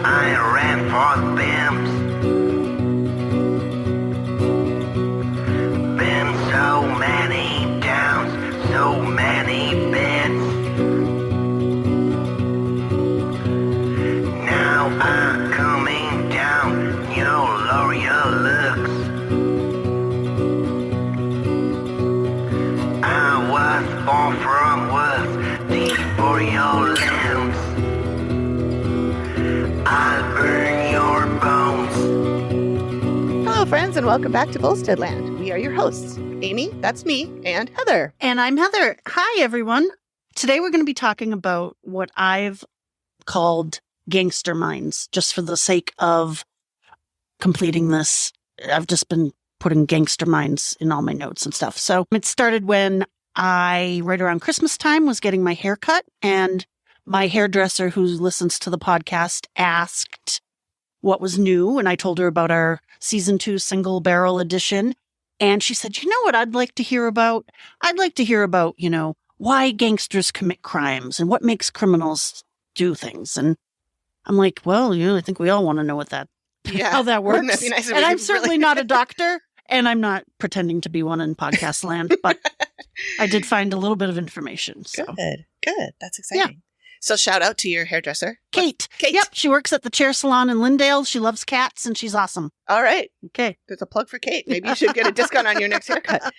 I ran for Bims. Been so many downs, so many bits. Now I'm coming down, you'll lower your looks. I was born from worth deep for your limbs. I'll burn your bones. Hello, friends, and welcome back to Volsteadland. We are your hosts, Amy, that's me, and Heather. And I'm Heather. Hi, everyone. Today we're going to be talking about what I've called gangster minds, just for the sake of completing this. I've just been putting gangster minds in all my notes and stuff. So it started when I, right around Christmas time, was getting my hair cut, and my hairdresser who listens to the podcast asked what was new, and I told her about our season 2 single barrel edition. And she said, you know what I'd like to hear about? I'd like to hear about, why gangsters commit crimes and what makes criminals do things. And I'm like, well, I think we all want to know how that works. Wouldn't that be nice if And we I'm could certainly really- not a doctor, and I'm not pretending to be one in podcast land, but I did find a little bit of information. So. Good. That's exciting. So shout out to your hairdresser. Kate. Kate. Yep, she works at the Chair Salon in Lindale. She loves cats, and she's awesome. All right. Okay. There's a plug for Kate. Maybe you should get a discount on your next haircut.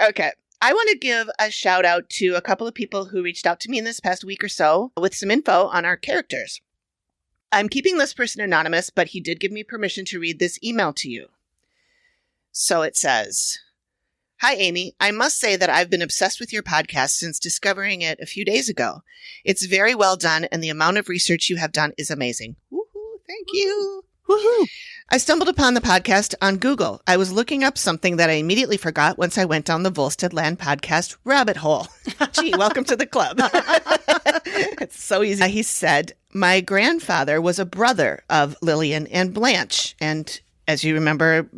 Okay. I want to give a shout out to a couple of people who reached out to me in this past week or so with some info on our characters. I'm keeping this person anonymous, but he did give me permission to read this email to you. So it says, "Hi, Amy. I must say that I've been obsessed with your podcast since discovering it a few days ago. It's very well done, and the amount of research you have done is amazing." Woohoo! Thank you. Woohoo. I stumbled upon the podcast on Google. I was looking up something that I immediately forgot once I went down the Volsteadland podcast rabbit hole. Gee, welcome to the club. It's so easy. He said, "My grandfather was a brother of Lillian and Blanche." And as you remember,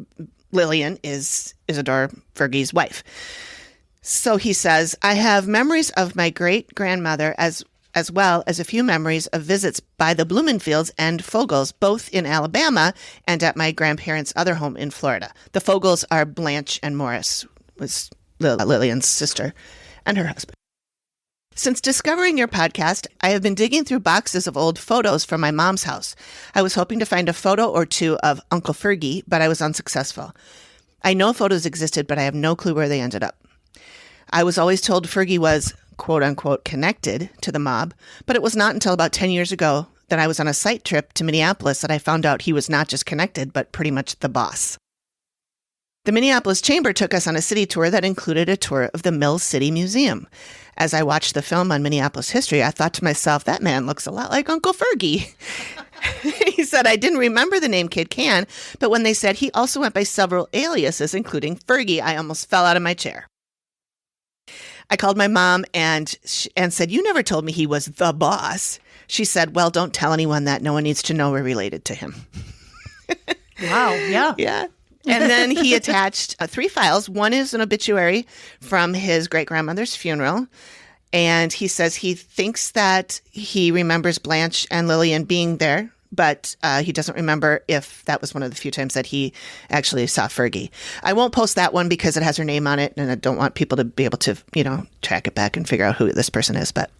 Lillian is Isidore Fergie's wife. So he says, "I have memories of my great-grandmother as well as a few memories of visits by the Blumenfields and Fogels, both in Alabama and at my grandparents' other home in Florida." The Fogels are Blanche and Morris, was Lillian's sister and her husband. "Since discovering your podcast, I have been digging through boxes of old photos from my mom's house. I was hoping to find a photo or two of Uncle Fergie, but I was unsuccessful. I know photos existed, but I have no clue where they ended up. I was always told Fergie was, quote unquote, connected to the mob, but it was not until about 10 years ago that I was on a site trip to Minneapolis that I found out he was not just connected, but pretty much the boss. The Minneapolis Chamber took us on a city tour that included a tour of the Mill City Museum. As I watched the film on Minneapolis history, I thought to myself, that man looks a lot like Uncle Fergie." He said, "I didn't remember the name Kid Can, but when they said he also went by several aliases, including Fergie, I almost fell out of my chair. I called my mom and said, 'You never told me he was the boss.' She said, 'Well, don't tell anyone that. No one needs to know we're related to him.'" Wow. Yeah. Yeah. And then he attached 3 files. One is an obituary from his great-grandmother's funeral. And he says he thinks that he remembers Blanche and Lillian being there, but he doesn't remember if that was one of the few times that he actually saw Fergie. I won't post that one because it has her name on it, and I don't want people to be able to, track it back and figure out who this person is. But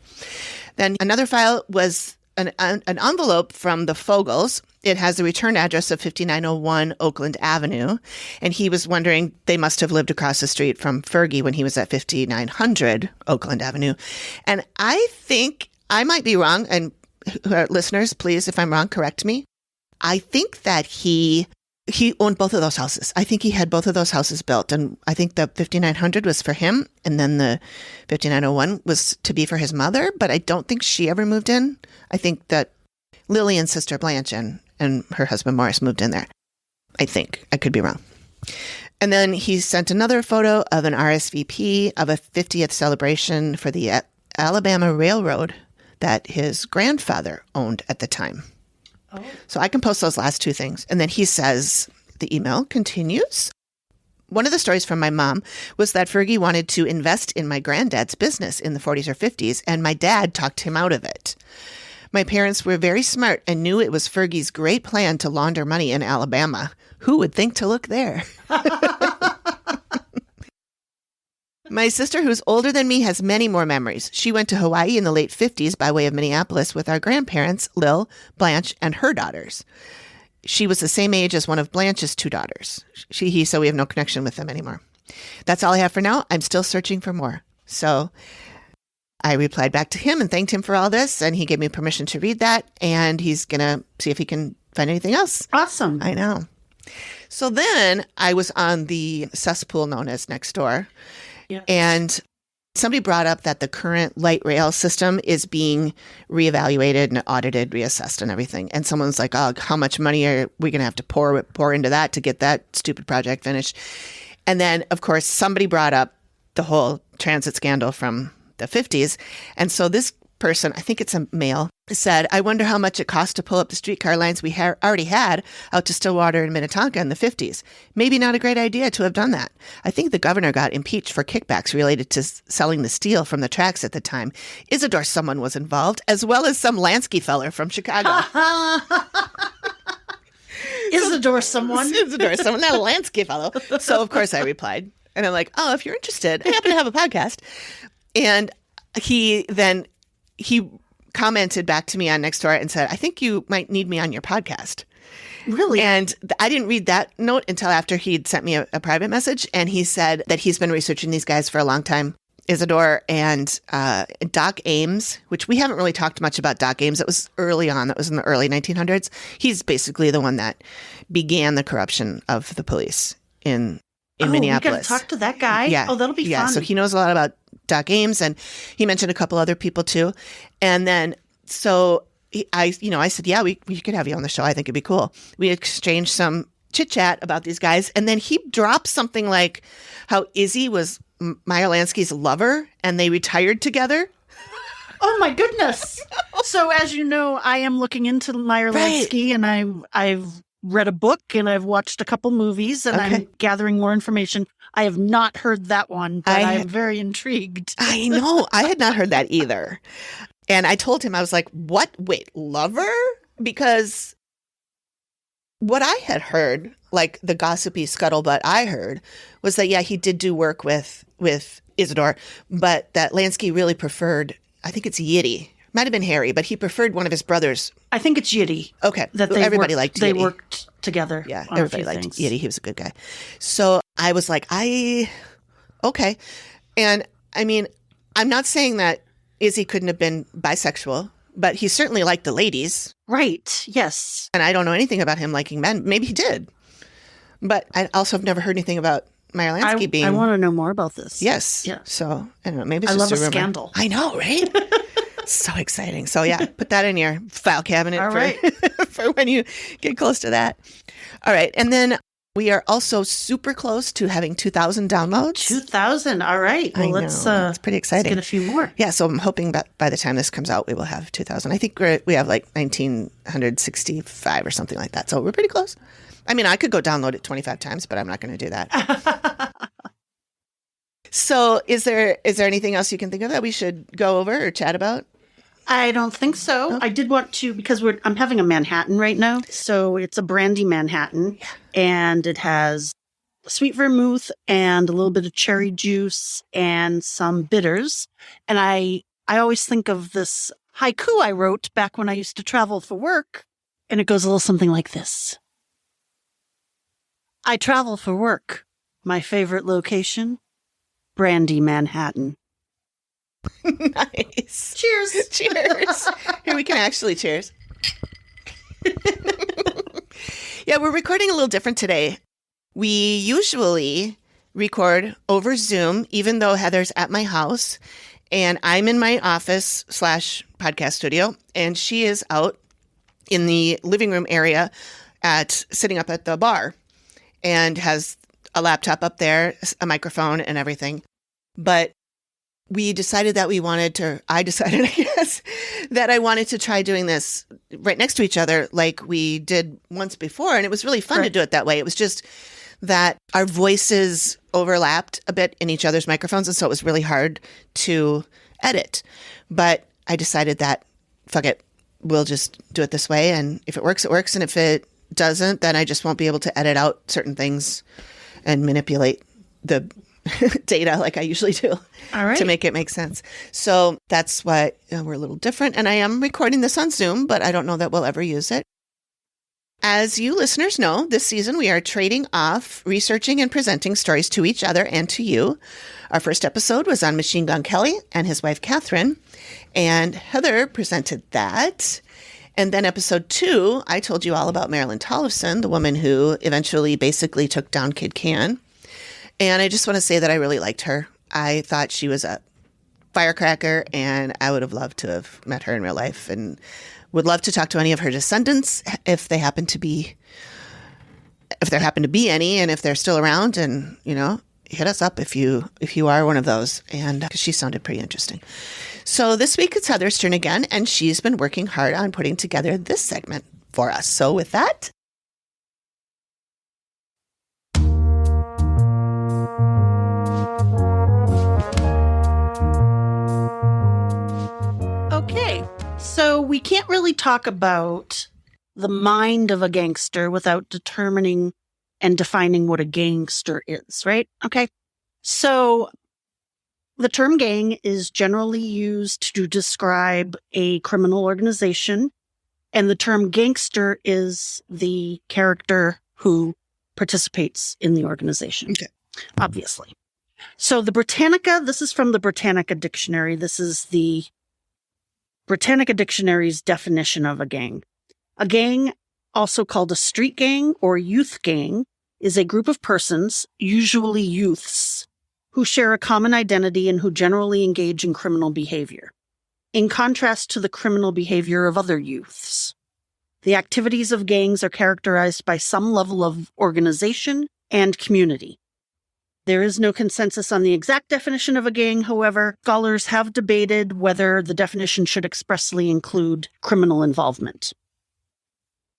then another file was an envelope from the Fogels. It has the return address of 5901 Oakland Avenue. And he was wondering, they must have lived across the street from Fergie when he was at 5900 Oakland Avenue. And I think, I might be wrong, and listeners, please, if I'm wrong, correct me. I think that he owned both of those houses. I think he had both of those houses built. And I think the 5900 was for him. And then the 5901 was to be for his mother. But I don't think she ever moved in. I think that Lillian's sister Blanche and her husband Morris moved in there. I think. I could be wrong. And then he sent another photo of an RSVP of a 50th celebration for the Alabama Railroad that his grandfather owned at the time. Oh. So I can post those last 2 things. And then he says, the email continues, "One of the stories from my mom was that Fergie wanted to invest in my granddad's business in the 40s or 50s, and my dad talked him out of it. My parents were very smart and knew it was Fergie's great plan to launder money in Alabama. Who would think to look there? My sister, who's older than me, has many more memories. She went to Hawaii in the late 50s by way of Minneapolis with our grandparents, Lil, Blanche, and her daughters. She was the same age as one of Blanche's two daughters. So we have no connection with them anymore. That's all I have for now. I'm still searching for more. So I replied back to him and thanked him for all this, and he gave me permission to read that, and he's going to see if he can find anything else. Awesome. I know. So then I was on the cesspool known as Nextdoor, and somebody brought up that the current light rail system is being reevaluated and audited, reassessed and everything. And someone's like, oh, how much money are we going to have to pour into that to get that stupid project finished? And then, of course, somebody brought up the whole transit scandal from the 50s. And so this person, I think it's a male, said, I wonder how much it cost to pull up the streetcar lines we already had out to Stillwater and Minnetonka in the 50s. Maybe not a great idea to have done that. I think the governor got impeached for kickbacks related to selling the steel from the tracks at the time. Isidore someone was involved, as well as some Lansky feller from Chicago. Isidore someone, not a Lansky fellow. So, of course, I replied. And I'm like, oh, if you're interested, I happen to have a podcast. And he commented back to me on Nextdoor and said, I think you might need me on your podcast. Really? And I didn't read that note until after he'd sent me a private message. And he said that he's been researching these guys for a long time. Isidore and Doc Ames, which we haven't really talked much about Doc Ames. It was early on. That was in the early 1900s. He's basically the one that began the corruption of the police in Minneapolis. We got to talk to that guy? Yeah. Oh, that'll be fun. So he knows a lot about Doc Ames, and he mentioned a couple other people too. And then, so I said, yeah, we could have you on the show. I think it'd be cool. We exchanged some chit chat about these guys. And then he dropped something like how Izzy was Meyer Lansky's lover and they retired together. Oh my goodness. So as you know, I am looking into Meyer Lansky, and I've read a book and I've watched a couple movies, and I'm gathering more information. I have not heard that one, but I'm very intrigued. I know. I had not heard that either. And I told him, I was like, what? Wait, lover? Because what I had heard, like the gossipy scuttlebutt I heard, was that, yeah, he did do work with Isidore, but that Lansky really preferred, I think it's Yiddy. Might have been Harry, but he preferred one of his brothers. I think it's Yiddy. Okay. That everybody liked Yiddy. They worked together. Yeah, on everybody liked Yiddy. He was a good guy. So I was like, okay. And I mean, I'm not saying that Izzy couldn't have been bisexual, but he certainly liked the ladies. Right. Yes. And I don't know anything about him liking men. Maybe he did. But I also have never heard anything about Meyer Lansky being... I want to know more about this. Yes. Yeah. So, I don't know. Maybe it's I just love a rumor. Scandal. I know, right? So exciting. So, yeah, put that in your file cabinet for when you get close to that. All right. And then we are also super close to having 2,000 downloads. 2,000. All right. Well, it's pretty exciting. Let's get a few more. Yeah. So I'm hoping that by the time this comes out, we will have 2,000. I think we have like 1,965 or something like that. So we're pretty close. I mean, I could go download it 25 times, but I'm not going to do that. So is there anything else you can think of that we should go over or chat about? I don't think so. Oh. I did want to, because I'm having a Manhattan right now. So it's a Brandy Manhattan, and it has sweet vermouth and a little bit of cherry juice and some bitters. And I always think of this haiku I wrote back when I used to travel for work. And it goes a little something like this. I travel for work. My favorite location, Brandy Manhattan. Nice. Cheers. Cheers. Here, we can actually cheers. Yeah, we're recording a little different today. We usually record over Zoom, even though Heather's at my house and I'm in my office / podcast studio, and she is out in the living room area sitting up at the bar and has a laptop up there, a microphone and everything. But I decided, I guess, that I wanted to try doing this right next to each other like we did once before. And it was really fun to do it that way. It was just that our voices overlapped a bit in each other's microphones. And so it was really hard to edit. But I decided that, fuck it, we'll just do it this way. And if it works, it works. And if it doesn't, then I just won't be able to edit out certain things and manipulate the data like I usually do to make it make sense. So that's why we're a little different. And I am recording this on Zoom, but I don't know that we'll ever use it. As you listeners know, this season we are trading off researching and presenting stories to each other and to you. Our first episode was on Machine Gun Kelly and his wife, Catherine, and Heather presented that. And then episode 2, I told you all about Marilyn Tollefson, the woman who eventually basically took down Kid Can. And I just want to say that I really liked her. I thought she was a firecracker, and I would have loved to have met her in real life and would love to talk to any of her descendants if there happen to be any, and if they're still around, and, hit us up if you are one of those. And 'cause she sounded pretty interesting. So this week it's Heather's turn again, and she's been working hard on putting together this segment for us. So with that, Okay, so we can't really talk about the mind of a gangster without determining and defining what a gangster is, right? Okay, so the term gang is generally used to describe a criminal organization, and the term gangster is the character who participates in the organization, obviously. So the Britannica, this is from the Britannica Dictionary. This is the Britannica Dictionary's definition of a gang. A gang, also called a street gang or youth gang, is a group of persons, usually youths, who share a common identity and who generally engage in criminal behavior, in contrast to the criminal behavior of other youths. The activities of gangs are characterized by some level of organization and community. There is no consensus on the exact definition of a gang, however. Scholars have debated whether the definition should expressly include criminal involvement.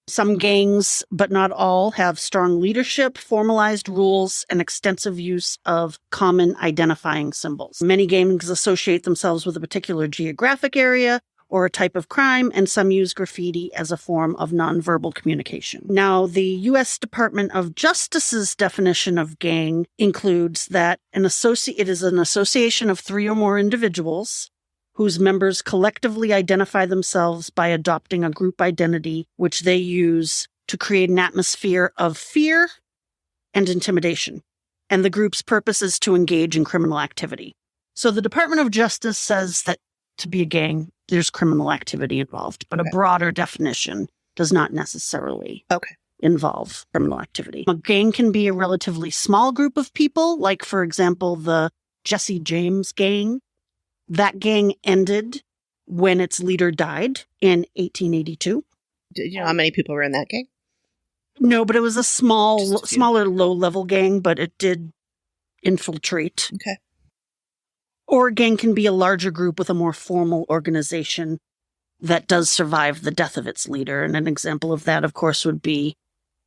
Some gangs, but not all, have strong leadership, formalized rules, and extensive use of common identifying symbols. Many gangs associate themselves with a particular geographic area or a type of crime, and some use graffiti as a form of nonverbal communication. Now, the U.S. Department of Justice's definition of gang includes that it is an association of 3 or more individuals whose members collectively identify themselves by adopting a group identity, which they use to create an atmosphere of fear and intimidation. And the group's purpose is to engage in criminal activity. So the Department of Justice says that to be a gang, there's criminal activity involved, but a broader definition does not necessarily involve criminal activity. A gang can be a relatively small group of people, like, for example, the Jesse James gang. That gang ended when its leader died in 1882. Do you know how many people were in that gang? No, but it was a smaller, low-level gang, but it did infiltrate. Okay. Or a gang can be a larger group with a more formal organization that does survive the death of its leader. And an example of that, of course, would be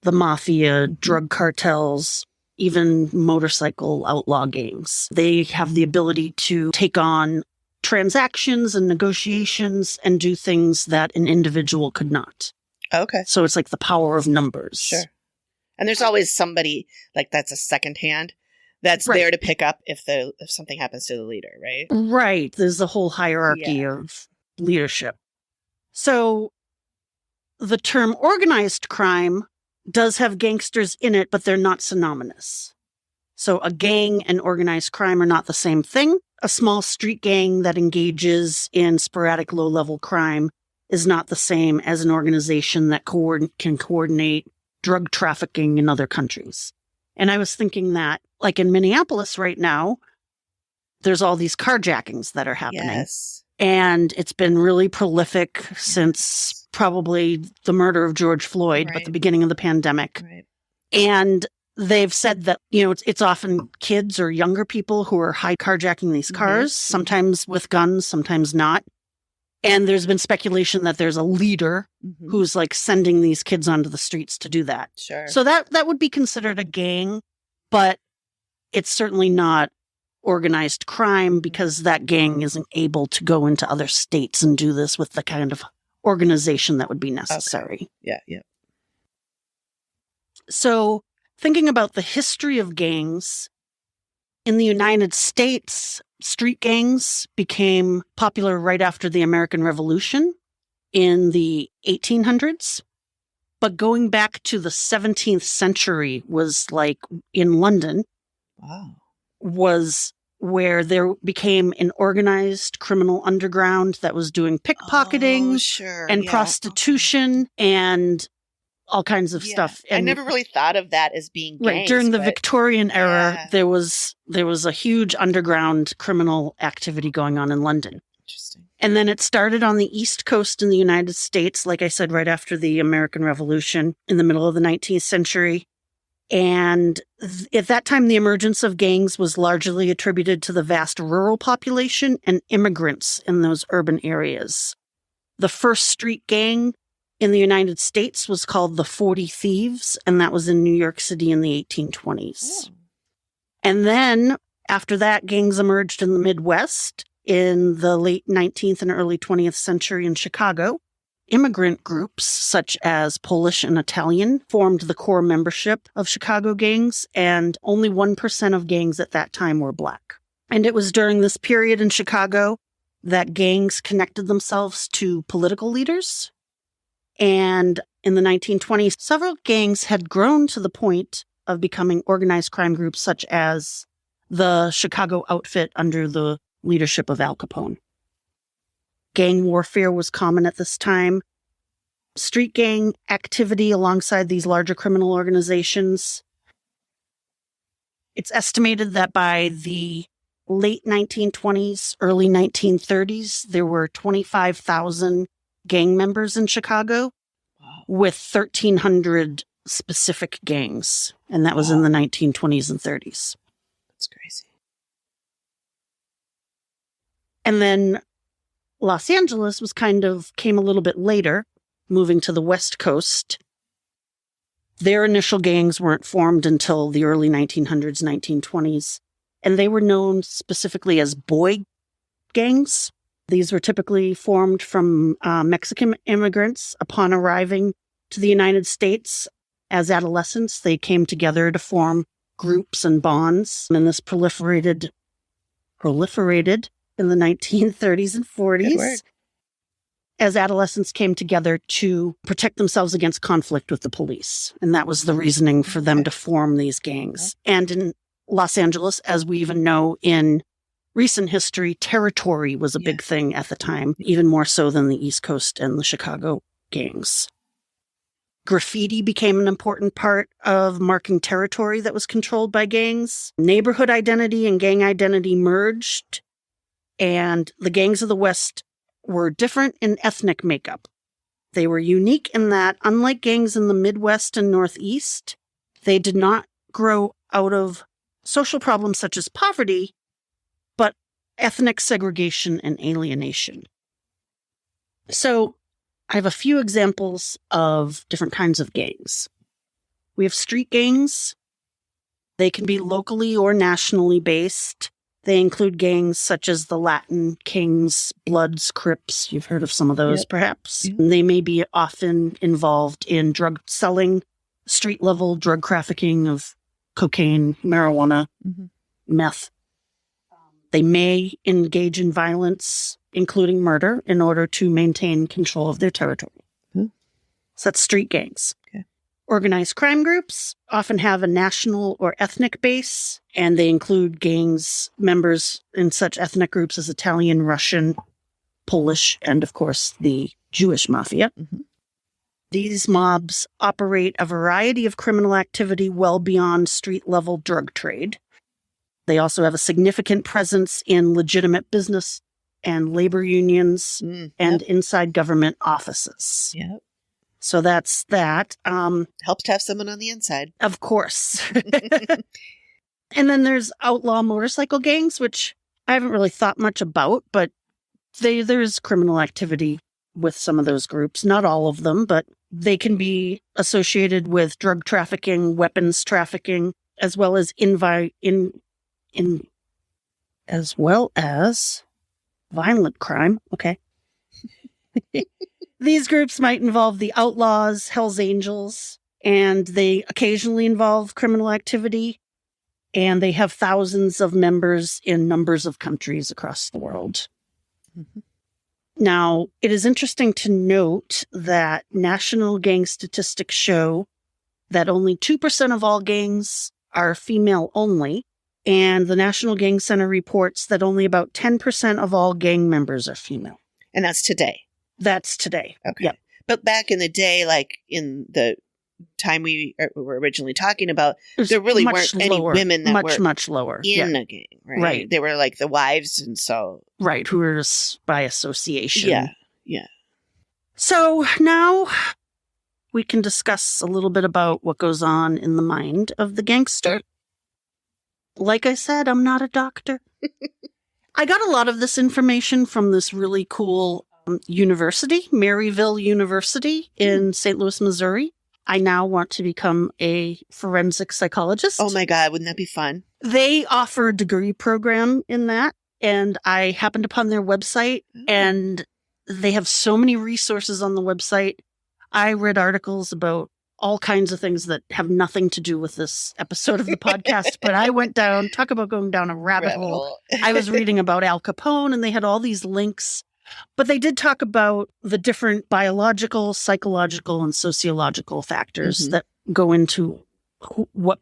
the mafia, drug cartels, even motorcycle outlaw gangs. They have the ability to take on transactions and negotiations and do things that an individual could not. Okay. So it's like the power of numbers. Sure. And there's always somebody that's a second hand that's there to pick up if something happens to the leader, right? Right. There's a whole hierarchy of leadership. So the term organized crime does have gangsters in it, but they're not synonymous. So a gang and organized crime are not the same thing. A small street gang that engages in sporadic low-level crime is not the same as an organization that can coordinate drug trafficking in other countries. And I was thinking that, like in Minneapolis right now, there's all these carjackings that are happening. Yes. And it's been really prolific since probably the murder of George Floyd, at the beginning of the pandemic. Right. And they've said that, it's often kids or younger people who are carjacking these cars, sometimes with guns, sometimes not. And there's been speculation that there's a leader who's sending these kids onto the streets to do that. Sure. So that would be considered a gang, but it's certainly not organized crime because that gang isn't able to go into other states and do this with the kind of organization that would be necessary. Yeah, yeah. So thinking about the history of gangs, in the United States, street gangs became popular right after the American Revolution in the 1800s. But going back to the 17th century was like in London, Wow. was where there became an organized criminal underground that was doing pickpocketing and prostitution and all kinds of stuff. I And never really thought of that as being gangs. right during the Victorian era, Yeah. there was a huge underground criminal activity going on in London. Interesting. And then it started on the East Coast in the United States, like I said, right after the American Revolution in the middle of the 19th century. And at that time, the emergence of gangs was largely attributed to the vast rural population and immigrants in those urban areas. The first street gang in the United States was called the 40 Thieves, and that was in New York City in the 1820s. Oh. And then after that, gangs emerged in the Midwest in the late 19th and early 20th century in Chicago. Immigrant groups such as Polish and Italian formed the core membership of Chicago gangs, and only 1% of gangs at that time were Black. And it was during this period in Chicago that gangs connected themselves to political leaders. And in the 1920s, several gangs had grown to the point of becoming organized crime groups such as the Chicago Outfit under the leadership of Al Capone. Gang warfare was common at this time. Street gang activity alongside these larger criminal organizations. It's estimated that by the late 1920s, early 1930s, there were 25,000 gang members in Chicago with 1,300 specific gangs. And that was in the 1920s and 30s. That's crazy. And then Los Angeles came a little bit later, moving to the West Coast. Their initial gangs weren't formed until the early 1900s, 1920s, and they were known specifically as boy gangs. These were typically formed from Mexican immigrants upon arriving to the United States. As adolescents, they came together to form groups and bonds, and this proliferated in the 1930s and 40s as adolescents came together to protect themselves against conflict with the police. And that was the reasoning for them to form these gangs. And in Los Angeles, as we even know in recent history, territory was a big thing at the time, even more so than the East Coast and the Chicago gangs. Graffiti became an important part of marking territory that was controlled by gangs. Neighborhood identity and gang identity merged. And the gangs of the West were different in ethnic makeup. They were unique in that, unlike gangs in the Midwest and Northeast, they did not grow out of social problems such as poverty, but ethnic segregation and alienation. So I have a few examples of different kinds of gangs. We have street gangs. They can be locally or nationally based. They include gangs such as the Latin Kings, Bloods, Crips. You've heard of some of those, perhaps. Yep. They may be often involved in drug selling, street-level drug trafficking of cocaine, marijuana, meth. They may engage in violence, including murder, in order to maintain control of their territory. So that's street gangs. Okay. Organized crime groups often have a national or ethnic base, and they include gangs members in such ethnic groups as Italian, Russian, Polish, and of course the Jewish mafia. These mobs operate a variety of criminal activity well beyond street-level drug trade. They also have a significant presence in legitimate business and labor unions and inside government offices. So that's that. Helps to have someone on the inside. Of course. And then there's outlaw motorcycle gangs, which I haven't really thought much about, but there's criminal activity with some of those groups. Not all of them, but they can be associated with drug trafficking, weapons trafficking, as well as violent crime. Okay. These groups might involve the Outlaws, Hells Angels, and they occasionally involve criminal activity. And they have thousands of members in numbers of countries across the world. Mm-hmm. Now, it is interesting to note that national gang statistics show that only 2% of all gangs are female only. And the National Gang Center reports that only about 10% of all gang members are female. And that's today. That's today. Okay. Yep. But back in the day, like in the time we were originally talking about, there really weren't any women that were much lower in a gang, right? Right. They were like the wives, and so right, who were by association. Yeah. So now we can discuss a little bit about what goes on in the mind of the gangster. Like I said, I'm not a doctor. I got a lot of this information from this really cool university, Maryville University in St. Louis, Missouri. I now want to become a forensic psychologist. Oh my God, wouldn't that be fun? They offer a degree program in that, and I happened upon their website, and they have so many resources on the website. I read articles about all kinds of things that have nothing to do with this episode of the podcast, but I went down, talk about going down a rabbit hole. I was reading about Al Capone, and they had all these links. But they did talk about the different biological, psychological, and sociological factors that go into what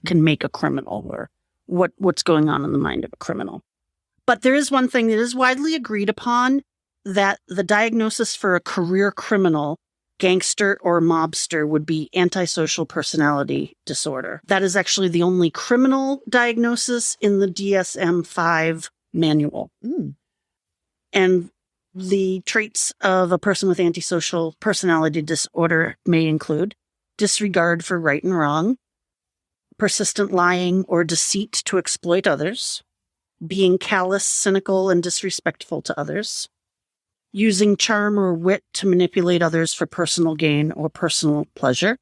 can make a criminal, or what's going on in the mind of a criminal. But there is one thing that is widely agreed upon, that the diagnosis for a career criminal, gangster or mobster, would be antisocial personality disorder. That is actually the only criminal diagnosis in the DSM-5 manual. And the traits of a person with antisocial personality disorder may include disregard for right and wrong, persistent lying or deceit to exploit others, being callous, cynical, and disrespectful to others, using charm or wit to manipulate others for personal gain or personal pleasure.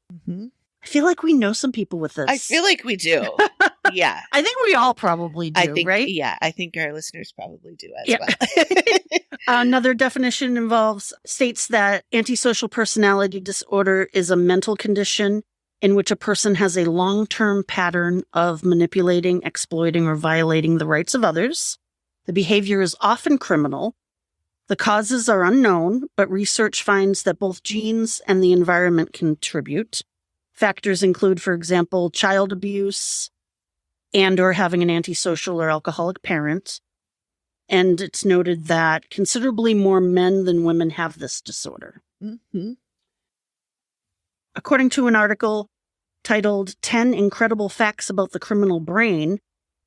I feel like we know some people with this. I feel like we do. Yeah. I think we all probably do, right? Yeah, I think our listeners probably do as well. Another definition states that antisocial personality disorder is a mental condition in which a person has a long-term pattern of manipulating, exploiting, or violating the rights of others. The behavior is often criminal. The causes are unknown, but research finds that both genes and the environment contribute. Factors include, for example, child abuse and or having an antisocial or alcoholic parent. And it's noted that considerably more men than women have this disorder. According to an article titled 10 Incredible Facts About the Criminal Brain,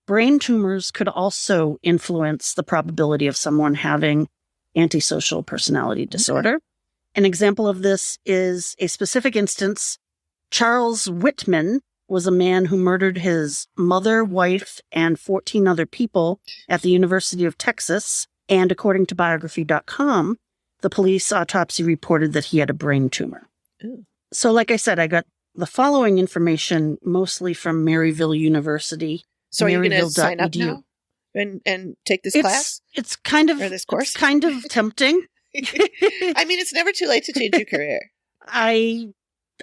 brain tumors could also influence the probability of someone having antisocial personality disorder. An example of this is a specific instance. Charles Whitman was a man who murdered his mother, wife, and 14 other people at the University of Texas. And according to biography.com, the police autopsy reported that he had a brain tumor. Ooh. So like I said, I got the following information mostly from Maryville University. So are you going to sign up now and take this class? It's kind of, or this course? It's kind of tempting. I mean, it's never too late to change your career.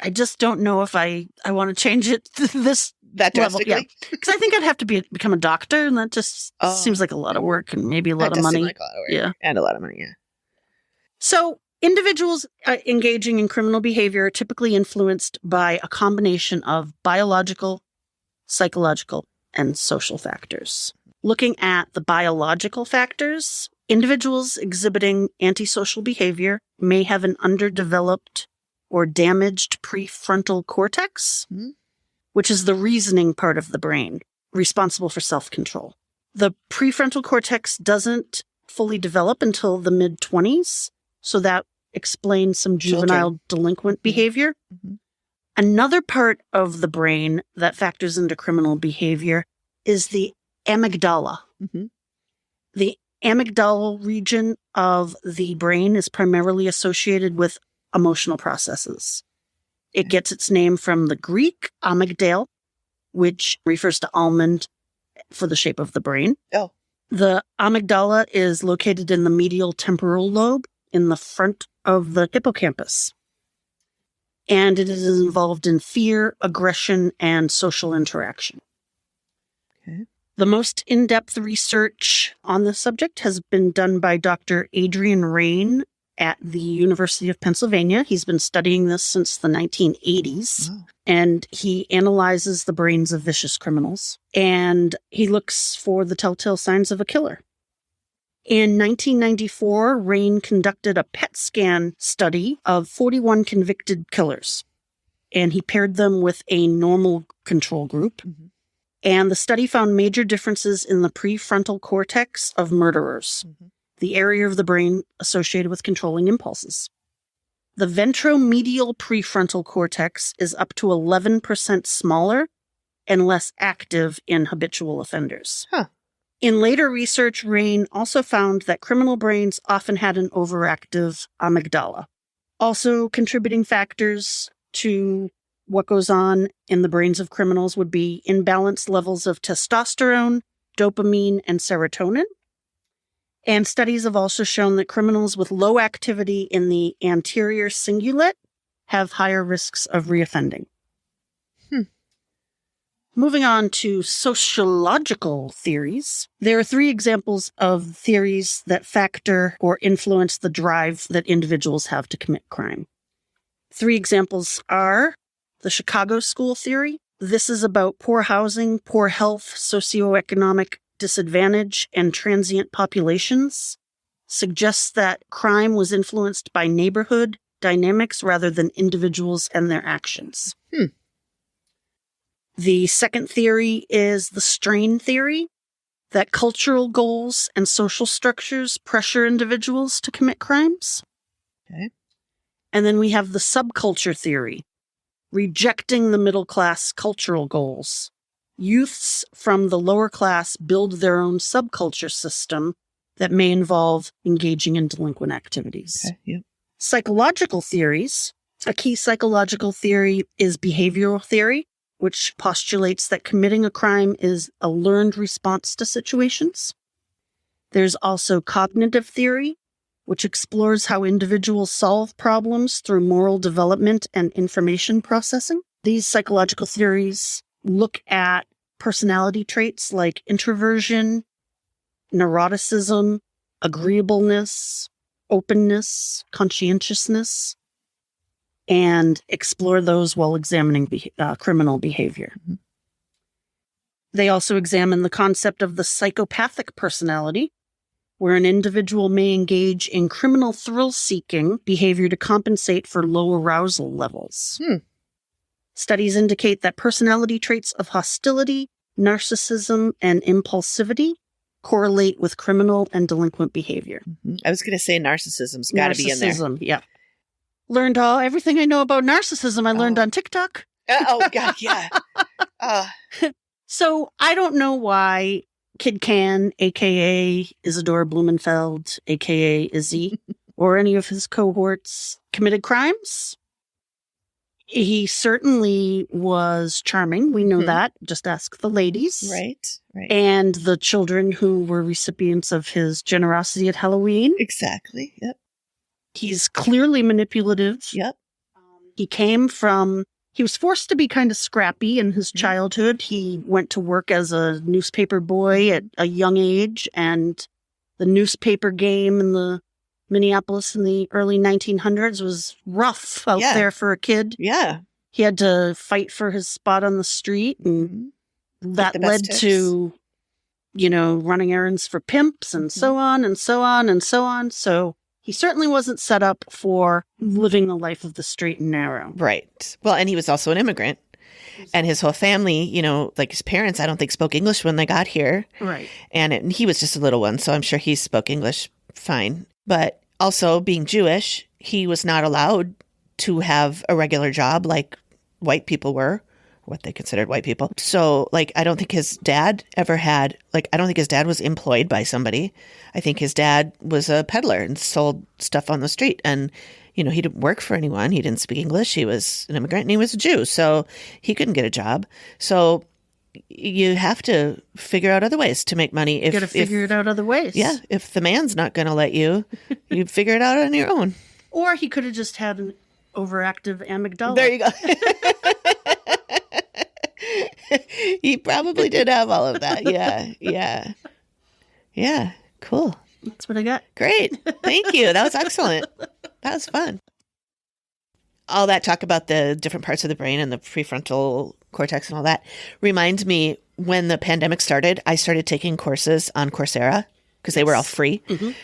I just don't know if I want to change it to this that drastically. level. Yeah. Because I think I'd have to become a doctor, and that just seems like a lot of work and maybe a lot of money. Like a lot of work. Yeah. And a lot of money, yeah. So individuals engaging in criminal behavior are typically influenced by a combination of biological, psychological, and social factors. Looking at the biological factors, individuals exhibiting antisocial behavior may have an underdeveloped or damaged prefrontal cortex, which is the reasoning part of the brain, responsible for self-control. The prefrontal cortex doesn't fully develop until the mid-20s, so that explains some juvenile delinquent behavior. Another part of the brain that factors into criminal behavior is the amygdala. The amygdala region of the brain is primarily associated with emotional processes. It gets its name from the Greek amygdale, which refers to almond for the shape of the brain. The amygdala is located in the medial temporal lobe in the front of the hippocampus. And it is involved in fear, aggression, and social interaction. Okay. The most in-depth research on this subject has been done by Dr. Adrian Rain at the University of Pennsylvania. He's been studying this since the 1980s. Wow. And he analyzes the brains of vicious criminals. And he looks for the telltale signs of a killer. In 1994, Rain conducted a PET scan study of 41 convicted killers. And he paired them with a normal control group. Mm-hmm. And the study found major differences in the prefrontal cortex of murderers, the area of the brain associated with controlling impulses. The ventromedial prefrontal cortex is up to 11% smaller and less active in habitual offenders. Huh. In later research, Rain also found that criminal brains often had an overactive amygdala. Also contributing factors to what goes on in the brains of criminals would be imbalanced levels of testosterone, dopamine, and serotonin. And studies have also shown that criminals with low activity in the anterior cingulate have higher risks of reoffending. Moving on to sociological theories, there are 3 examples of theories that factor or influence the drive that individuals have to commit crime. 3 examples are the Chicago School theory. This is about poor housing, poor health, socioeconomic disadvantage, and transient populations. Suggests that crime was influenced by neighborhood dynamics rather than individuals and their actions. The second theory is the strain theory, that cultural goals and social structures pressure individuals to commit crimes. Okay. And then we have the subculture theory, rejecting the middle class cultural goals. Youths from the lower class build their own subculture system that may involve engaging in delinquent activities. Okay. Yep. Psychological theories. A key psychological theory is behavioral theory, which postulates that committing a crime is a learned response to situations. There's also cognitive theory, which explores how individuals solve problems through moral development and information processing. These psychological theories look at personality traits like introversion, neuroticism, agreeableness, openness, conscientiousness, and explore those while examining criminal behavior. They also examine the concept of the psychopathic personality, where an individual may engage in criminal thrill-seeking behavior to compensate for low arousal levels. Studies indicate that personality traits of hostility, narcissism, and impulsivity correlate with criminal and delinquent behavior. I was going to say narcissism's got to be in there. Narcissism, yeah. Learned everything I know about narcissism I learned on TikTok. Oh, God, yeah. So I don't know why Kid Can, a.k.a. Isidore Blumenfeld, a.k.a. Izzy, or any of his cohorts committed crimes. He certainly was charming. We know that. Just ask the ladies. Right. And the children who were recipients of his generosity at Halloween. Exactly. Yep. He's clearly manipulative. Yep. He was forced to be kind of scrappy in his childhood. He went to work as a newspaper boy at a young age, and the newspaper game in the Minneapolis in the early 1900s was rough out there for a kid. Yeah. He had to fight for his spot on the street, and that led to, running errands for pimps and so on and so on and so on. So he certainly wasn't set up for living the life of the straight and narrow. Right. Well, and he was also an immigrant. And his whole family, like his parents, I don't think spoke English when they got here. Right. And he was just a little one, so I'm sure he spoke English fine. But also being Jewish, he was not allowed to have a regular job like white people were, what they considered white people. So, I don't think his dad ever had, I don't think his dad was employed by somebody. I think his dad was a peddler and sold stuff on the street. And, he didn't work for anyone. He didn't speak English. He was an immigrant and he was a Jew. So he couldn't get a job. So you have to figure out other ways to make money. You got to figure it out other ways. Yeah. If the man's not going to let you, you figure it out on your own. Or he could have just had an overactive amygdala. There you go. He probably did have all of that. Yeah. Cool. That's what I got. Great. Thank you. That was excellent. That was fun. All that talk about the different parts of the brain and the prefrontal cortex and all that reminds me when the pandemic started, I started taking courses on Coursera because they were all free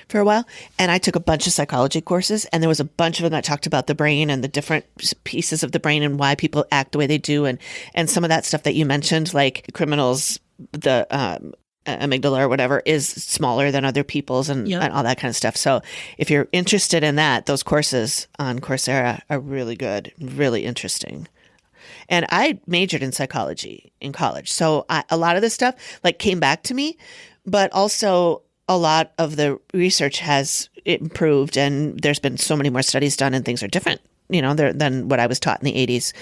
for a while. And I took a bunch of psychology courses, and there was a bunch of them that talked about the brain and the different pieces of the brain and why people act the way they do. And some of that stuff that you mentioned, like criminals, the amygdala or whatever is smaller than other people's and all that kind of stuff. So if you're interested in that, those courses on Coursera are really good, really interesting. And I majored in psychology in college. So a lot of this stuff like came back to me, but also a lot of the research has improved, and there's been so many more studies done and things are different, than what I was taught in the 80s.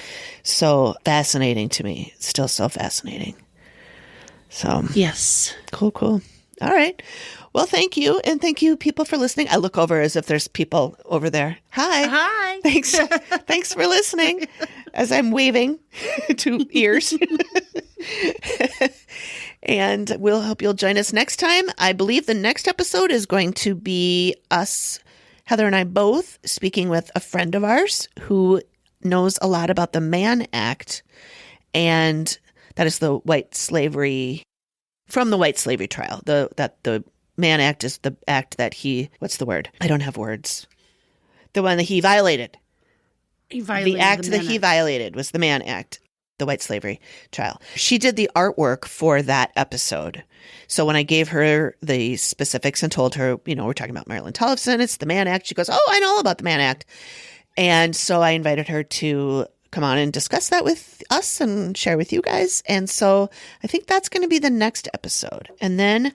So fascinating to me. Still so fascinating. So yes. Cool. All right. Well, thank you. And thank you, people, for listening. I look over as if there's people over there. Hi. Thanks for listening as I'm waving to ears. And we'll hope you'll join us next time. I believe the next episode is going to be us, Heather and I both, speaking with a friend of ours who knows a lot about the Mann Act, and that is the white slavery, from the white slavery trial. The Mann Act is the act that what's the word? I don't have words. The one that he violated. The act that he violated was the Mann Act, the white slavery trial. She did the artwork for that episode. So when I gave her the specifics and told her, we're talking about Marilyn Tollefson, it's the Mann Act, she goes, oh, I know all about the Mann Act. And so I invited her to come on and discuss that with us and share with you guys. And so I think that's going to be the next episode. And then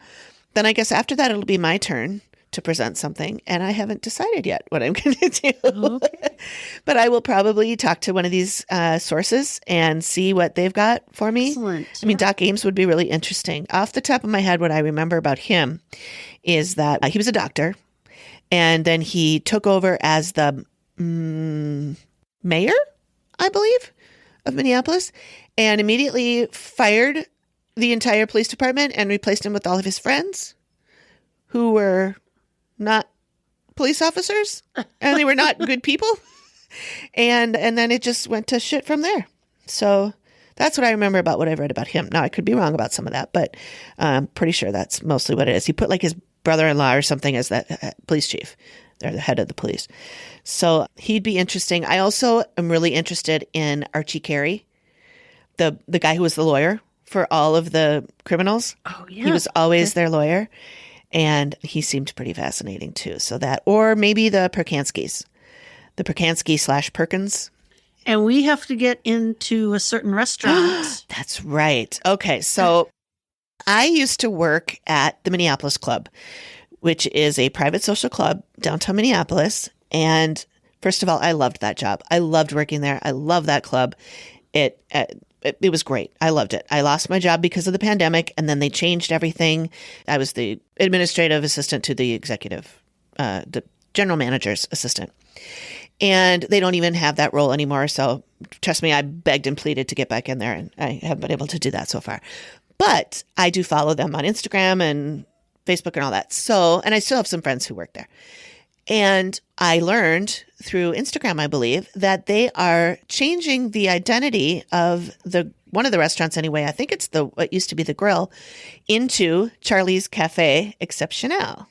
I guess after that, it'll be my turn to present something. And I haven't decided yet what I'm going to do. Okay. But I will probably talk to one of these sources and see what they've got for me. Excellent. I mean, Doc Ames would be really interesting. Off the top of my head, what I remember about him is that he was a doctor. And then he took over as the mayor, I believe, of Minneapolis, and immediately fired the entire police department and replaced him with all of his friends who were not police officers, and they were not good people. And then it just went to shit from there. So that's what I remember about what I've read about him. Now, I could be wrong about some of that, but I'm pretty sure that's mostly what it is. He put like his brother-in-law or something as that police chief. They're the head of the police. So he'd be interesting. I also am really interested in Archie Carey, the guy who was the lawyer for all of the criminals. Oh, yeah. He was always their lawyer. And he seemed pretty fascinating too. So that, or maybe the Perkanskis, the Perkansky/Perkins. And we have to get into a certain restaurant. That's right. Okay. So I used to work at the Minneapolis Club, which is a private social club downtown Minneapolis. And first of all, I loved that job. I loved working there. I love that club. It was great. I loved it. I lost my job because of the pandemic, and then they changed everything. I was the administrative assistant to the executive, the general manager's assistant. And they don't even have that role anymore. So trust me, I begged and pleaded to get back in there, and I haven't been able to do that so far. But I do follow them on Instagram and Facebook and all that. So, and I still have some friends who work there. And I learned through Instagram, I believe, that they are changing the identity of one of the restaurants anyway. I think it's what used to be the Grill, into Charlie's Cafe Exceptional.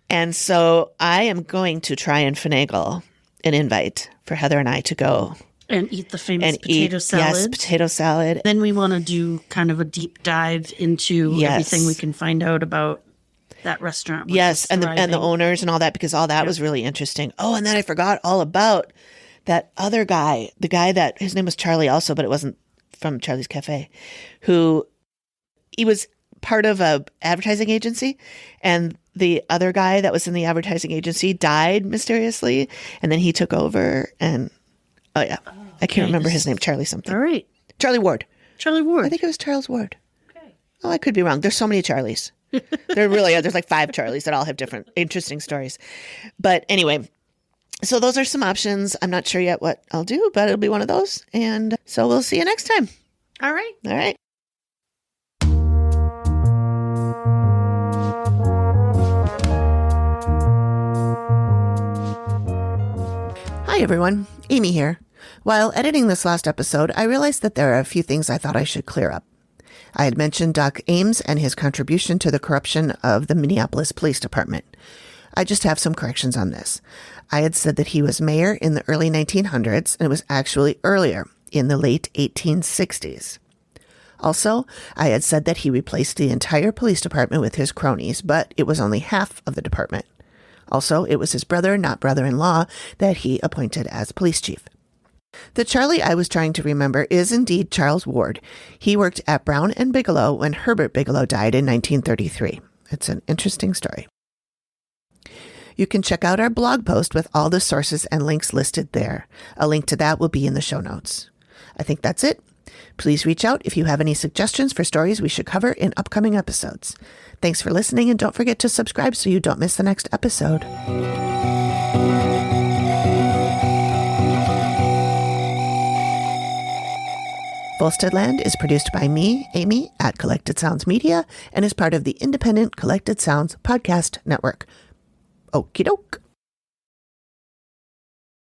And so I am going to try and finagle an invite for Heather and I to go. And eat the famous potato salad. Yes, potato salad. Then we want to do kind of a deep dive into everything we can find out about that restaurant. Yes, and the owners and all that, because all that was really interesting. Oh, and then I forgot all about that other guy, the guy that, his name was Charlie also, but it wasn't from Charlie's Cafe, he was part of a advertising agency, and the other guy that was in the advertising agency died mysteriously, and then he took over, and I can't remember his name, Charlie something. All right. Charlie Ward. Charlie Ward. I think it was Charles Ward. Okay. Oh, I could be wrong. There's so many Charlies. There really are. There's like 5 Charlies that all have different interesting stories. But anyway, So those are some options. I'm not sure yet what I'll do, but it'll be one of those. And so we'll see you next time. All right. All right. Hi, everyone. Amy here. While editing this last episode, I realized that there are a few things I thought I should clear up. I had mentioned Doc Ames and his contribution to the corruption of the Minneapolis Police Department. I just have some corrections on this. I had said that he was mayor in the early 1900s, and it was actually earlier, in the late 1860s. Also, I had said that he replaced the entire police department with his cronies, but it was only half of the department. Also, it was his brother, not brother-in-law, that he appointed as police chief. The Charlie I was trying to remember is indeed Charles Ward. He worked at Brown and Bigelow when Herbert Bigelow died in 1933. It's an interesting story. You can check out our blog post with all the sources and links listed there. A link to that will be in the show notes. I think that's it. Please reach out if you have any suggestions for stories we should cover in upcoming episodes. Thanks for listening, and don't forget to subscribe so you don't miss the next episode. Volsteadland is produced by me, Amy, at Collected Sounds Media, and is part of the independent Collected Sounds podcast network. Okie doke.